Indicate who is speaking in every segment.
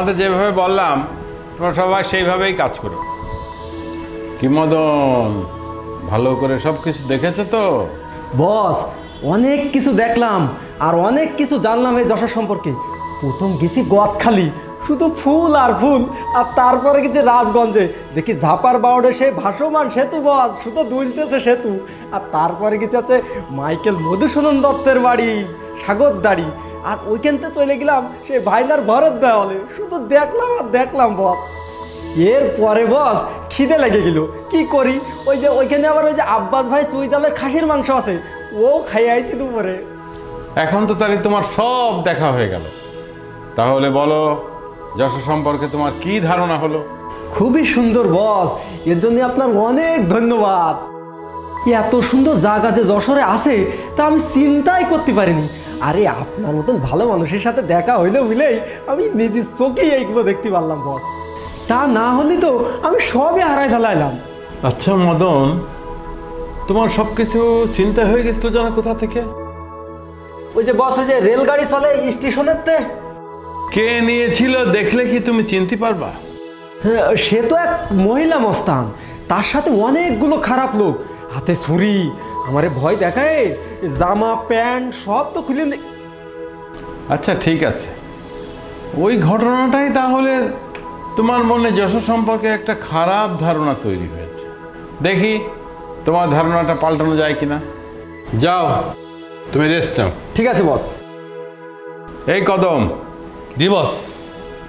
Speaker 1: তোমাদের যেভাবে বললাম তোমরা সবাই সেইভাবেই কাজ করো। কি মদন, ভালো করে সব কিছু দেখেছো তো?
Speaker 2: বস, অনেক কিছু দেখলাম আর অনেক কিছু জানলাম এই যশোর সম্পর্কে। প্রথম গেছি গোয়াতখালী, শুধু ফুল আর ফুল, আর তারপরে গেছি রাজগঞ্জে, দেখি ঝাপার বাউডে সেই ভাসমান সেতু, বস শুধু দুলতেছে সেতু। আর তারপরে গেছি আছে মাইকেল মধুসূদন দত্তের বাড়ি সাগরদাড়ি, আর ওইখানতে চলে গেলাম সেই ভাইনার ভরত দেওয়ালে, শুধু দেখলাম আর দেখলাম বস। এরপরে বস খিদে লেগে গেল, কি করি, ওই যে ওইখানে আবার ওই যে আব্বাস ভাই চুইদালের খাসির মাংস আছে, ও খাই আইছি দুপুরে।
Speaker 1: এখন তো তাহলে তোমার সব দেখা হয়ে গেল। তাহলে বলো, যশোর সম্পর্কে তোমার কি ধারণা হলো?
Speaker 2: খুবই সুন্দর বস, এর জন্য আপনার অনেক ধন্যবাদ। এত সুন্দর জায়গা যে যশোরে আছে তা আমি চিন্তাই করতে পারিনি। আরে আপনার মতন ভালো মানুষের সাথে দেখা হইলে বুঝলেই আমি নিজের চোখেই এইগুলো দেখতে পারলাম বস। তা না হলে তো আমি সবই হারাই ফেলাইলাম।
Speaker 1: আচ্ছা মদন, তোমার সবকিছু চিন্তা হয়ে গেছিল জানা কোথা থেকে?
Speaker 2: ওই যে বস, ওই যে রেলগাড়ি চলে স্টেশনের তে,
Speaker 1: কে নিয়েছিল দেখলে কি তুমি চিনতে পারবা?
Speaker 2: সে তো এক মহিলা মস্তান, তার সাথে অনেকগুলো খারাপ লোক, হাতে ছুরি, আমারে ভয় দেখায়, জামা প্যান্ট সব তো খুলে।
Speaker 1: আচ্ছা ঠিক আছে, ওই ঘটনাটাই তাহলে তোমার মনে যশোর সম্পর্কে একটা খারাপ ধারণা তৈরি হয়েছে। দেখি তোমার ধারণাটা পাল্টানো যায় কিনা। যাও, তুমি রেস্ট নাও।
Speaker 2: ঠিক আছে বস।
Speaker 1: এই কদম,
Speaker 3: জি বস।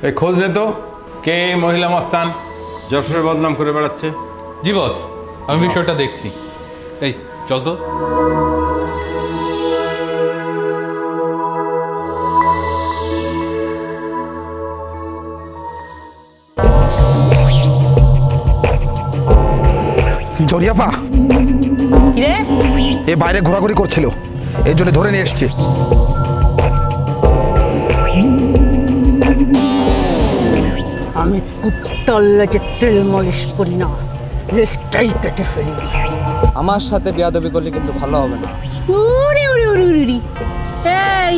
Speaker 1: এই খোঁজ নে তো, কে এই মহিলা মস্তান যশোরে বদনাম করে বেড়াচ্ছে।
Speaker 3: জি বস, আমি বিষয়টা দেখছি। এই চল তো।
Speaker 4: জরিয়াপা এ বাইরে ঘোরাঘুরি করছিল, এই জন্য ধরে নিয়ে এসছি।
Speaker 5: আমি কুত্তার লেজে তেল মালিশ করি না, লেজটাই কেটে ফেলি।
Speaker 6: আমার সাথে বেয়াদবি করলে কিন্তু ভালো হবে না।
Speaker 5: উরি উরি উরি উরি, এই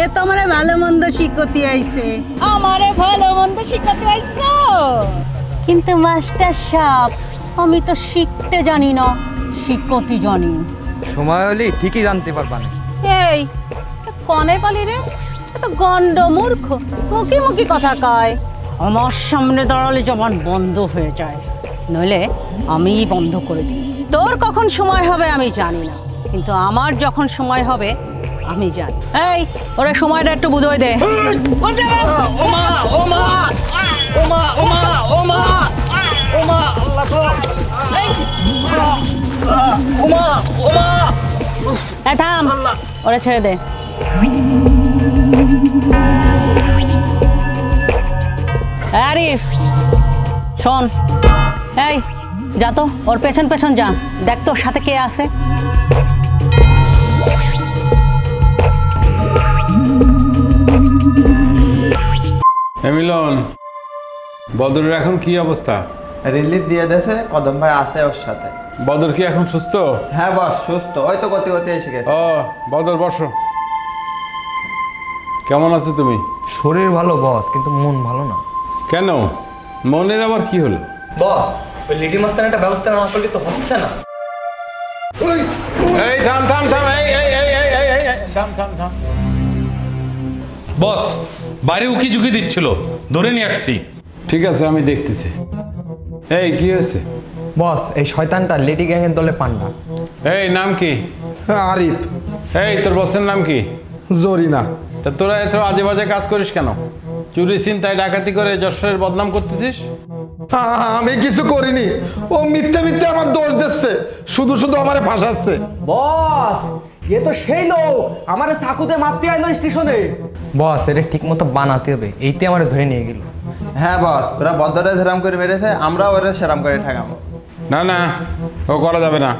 Speaker 5: এ তো আমারে ভালো মন্দ শিখতে আইছে। আমারে ভালো মন্দ শিখতে আইছো? কিন্তু মাস্টার সাহেব, আমি তো শিখতে জানি না, শিখতে জানি।
Speaker 6: সময় হলে ঠিকই জানতে পারবা না।
Speaker 5: এই কনে পালি রে, এত গন্ড মূর্খ, মুখি মুখি কথা কয়। আমার সামনে দাঁড়ালে জবান বন্ধ হয়ে যায়, নইলে আমিই বন্ধ করে দিই। তোর কখন সময় হবে আমি জানি না, কিন্তু আমার যখন সময় হবে আমি জানি। এই ওরা সময়টা একটু বুঝোয় দে। থাম, ওরা ছেড়ে দে। আরিফ শোন, এই যা তো ওর পেছন পেছন যা, দেখ তোর সাথে কে আছে।
Speaker 1: মিলন, বদরের এখন কি অবস্থা?
Speaker 7: রিলিজ দিয়ে দিয়েছে, কদম ভাই আছে ওর সাথে।
Speaker 1: বদর কি এখন সুস্থ?
Speaker 7: হ্যাঁ বস সুস্থ, ওই তো গতি গতি এসে গেছে।
Speaker 1: ও বদর বসো। কেমন আছো তুমি?
Speaker 6: শরীর ভালো বস, কিন্তু মন ভালো না।
Speaker 1: কেন, মনের আবার কি হলো?
Speaker 6: বস, ওই লিডি মাস্তান একটা ব্যবস্থা না করলে তো হচ্ছে না।
Speaker 1: এই থাম থাম থাম, এই এই এই এই এই এই থাম থাম থাম।
Speaker 3: বস বাইরে উকি ঝুঁকি দিচ্ছিল, ধরে নিয়ে আসছি।
Speaker 1: ঠিক আছে, আমি দেখতেছি। এই কি হয়েছে?
Speaker 6: বস, এই শয়তানটা লেডি গ্যাংয়ের দলে পান্ডা।
Speaker 1: এই নাম কি?
Speaker 4: আরিফ।
Speaker 1: এই তোর বসের নাম কি?
Speaker 4: জরিনা।
Speaker 1: তা তোরা এত আজে বাজে কাজ করিস কেন? চুরি ছিনতাই ডাকাতি করে যশোরের বদনাম করতেছিস?
Speaker 4: আমি কিছু করিনি, ও মিথ্যে মিথ্যে আমার দোষ দিচ্ছে, শুধু শুধু আমারে ফাঁসাচ্ছে।
Speaker 2: বস, এ তো সেই লোক আমারে চাকুতে মারতে আইলো স্টেশনে।
Speaker 6: বস, এটা ঠিক মতো বানাতে হবে, এইতে আমার ধরে নিয়ে গেল।
Speaker 7: হ্যাঁ বস, ওরা বদরে সেরাম করে মেরেছে, আমরাও ওরা সেরাম করে ঠেকাবো।
Speaker 1: না না, ও করা যাবে না।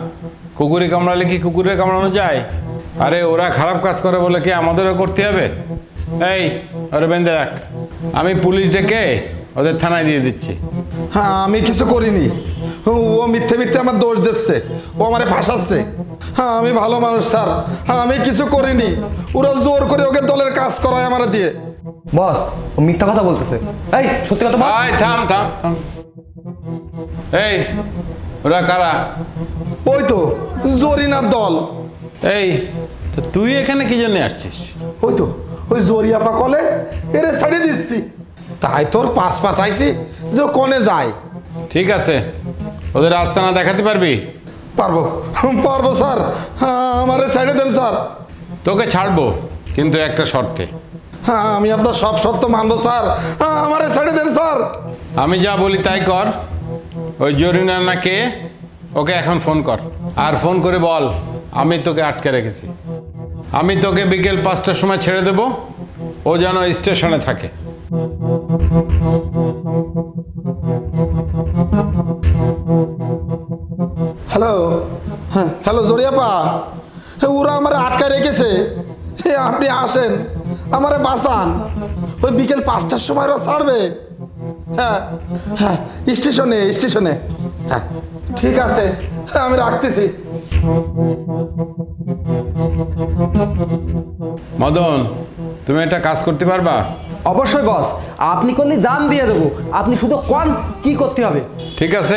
Speaker 1: কুকুরে কামড়ালে কি কুকুরে কামড়ানো যায়? আরে ওরা খারাপ কাজ করে বলে কি আমাদেরও করতে হবে? এই ওরা বেঁধে রাখ, আমি পুলিশ ডেকে ওদের থানায় দিয়ে দিচ্ছি।
Speaker 4: হ্যাঁ, আমি কিছু করিনি, ও মিথ্যে মিথ্যে আমার দোষ দিচ্ছে, ও আমারে ফাঁসাচ্ছে। হ্যাঁ, আমি ভালো মানুষ স্যার, হ্যাঁ আমি কিছু করিনি, ওরা জোর করে ওকে দলের কাজ করায় আমার দিয়ে।
Speaker 6: বস ও মিথ্যা কথা বলতেছে। এই সত্যি কথা বল।
Speaker 1: এই থাম থাম থাম। এই ওরা কারা?
Speaker 4: ওই তো জরিনার দল।
Speaker 1: এই তো তুই এখানে কি জন্য আসছিস?
Speaker 4: ওই তো ওই জরিয়াপা কলে এরে ছাড়িয়ে দিচ্ছি, তাই তোর পাশ আইছি যে ও কনে যায়।
Speaker 1: ঠিক আছে, ওদের আস্তানা দেখাতে পারবি?
Speaker 4: পারবো পারবো স্যার, আমারে সাইডে দেন স্যার।
Speaker 1: তোকে ছাড়বো, কিন্তু একটা শর্তে।
Speaker 4: হ্যাঁ আমি আপনার সব শর্ত মানবো স্যার, আমারে সাইডে দেন স্যার।
Speaker 1: আমি যা বলি তাই কর। ওই জরিনা না কে, ওকে এখন ফোন কর, আর ফোন করে বল আমি তোকে আটকে রেখেছি। আমি তোকে বিকেল 5টার সময় ছেড়ে দেব, ও যেন স্টেশনে থাকে।
Speaker 4: হ্যালো, হ্যাঁ হ্যালো জরিয়াপা, ওরা আমার আটকায় রেখেছে, আপনি আসেন আমারে বাঁচান। ওই বিকেল 5টার সময় ওরা ছাড়বে। হ্যাঁ হ্যাঁ স্টেশনে স্টেশনে। হ্যাঁ ঠিক আছে, আমি রাখতেছি।
Speaker 1: মদন, তুমি একটা কাজ করতে পারবা?
Speaker 2: অবশ্যই বস, আপনি কোন জান দিয়ে দেবো, আপনি শুধু কোন কি করতে হবে।
Speaker 1: ঠিক আছে,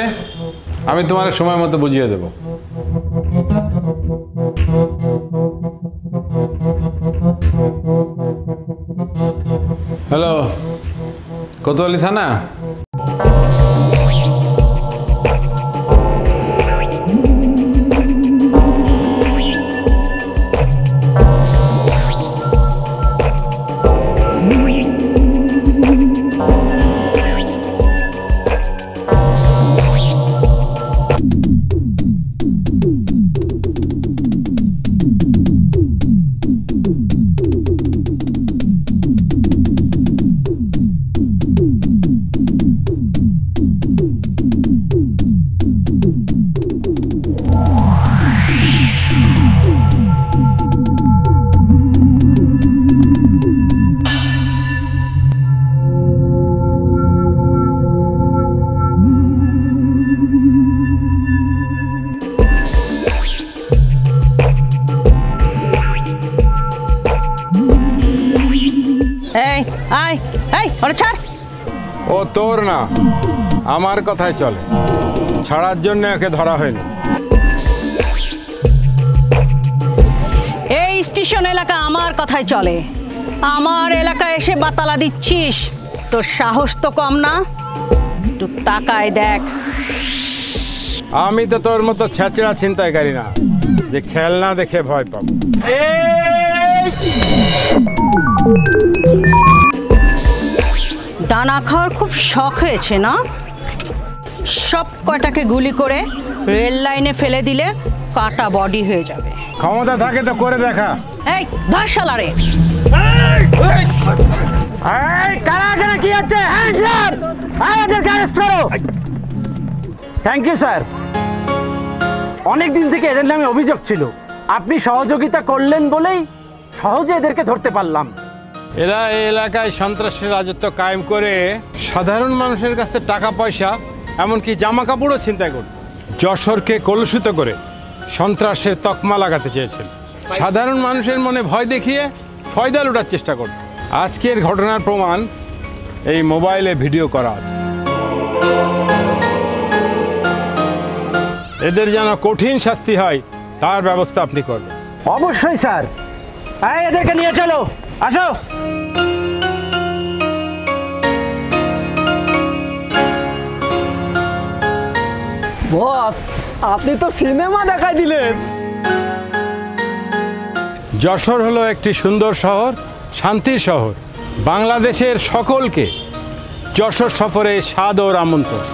Speaker 1: আমি তোমার সময় মতো বুঝিয়ে দেব। হ্যালো, কোতোয়ালি থানা?
Speaker 5: এই আয়, এই ওরে ছাড়।
Speaker 1: ও তোর না, আমার কথাই চলে। ছাড়ার জন্য ওকে ধরা হয়নি।
Speaker 5: এই স্টেশন এলাকা আমার কথাই চলে। আমার এলাকায় এসে বাতালা দিচ্ছিস, তোর সাহস তো কম না? একটু তাকায় দেখ।
Speaker 1: আমি তো তোর মতো ছেঁচড়া ছিনতাইকারী না যে খেলনা দেখে ভয় পাবো।
Speaker 5: দানা খাওয়ার খুব শখ হয়েছে না? সব কয়টাকে গুলি করে রেল লাইনে ফেলে দিলে কাটা বডি হয়ে যাবে।
Speaker 1: ক্ষমতা থাকে তো করে দেখা।
Speaker 5: এই ধর শালারে।
Speaker 8: Thank you sir. অনেক দিন থেকে এদের নামে অভিযোগ ছিল, আপনি সহযোগিতা করলেন বলেই সহজে এদেরকে ধরতে পারলাম।
Speaker 1: এরা এই এলাকায় সন্ত্রাসের রাজত্ব কায়েম করে সাধারণ মানুষের কাছে টাকা পয়সা, এমনকি জামা কাপড়ও ছিনতাই করত। যশোরকে কলুষিত করে সন্ত্রাসের তকমা লাগাতে চেয়েছিল। সাধারণ মানুষের মনে ভয় দেখিয়ে ফয়দা লুটার চেষ্টা করত। আজকের ঘটনার প্রমাণ এই মোবাইলে ভিডিও করা আছে। এদের যেন কঠিন শাস্তি হয় তার ব্যবস্থা আপনি করবেন।
Speaker 8: অবশ্যই স্যার। এদেরকে নিয়ে চলো, আসো।
Speaker 2: বস আপনি তো সিনেমা দেখাই দিলেন।
Speaker 1: যশোর হলো একটি সুন্দর শহর, শান্তির শহর। বাংলাদেশের সকলকে যশোর সফরে সাদর আমন্ত্রণ।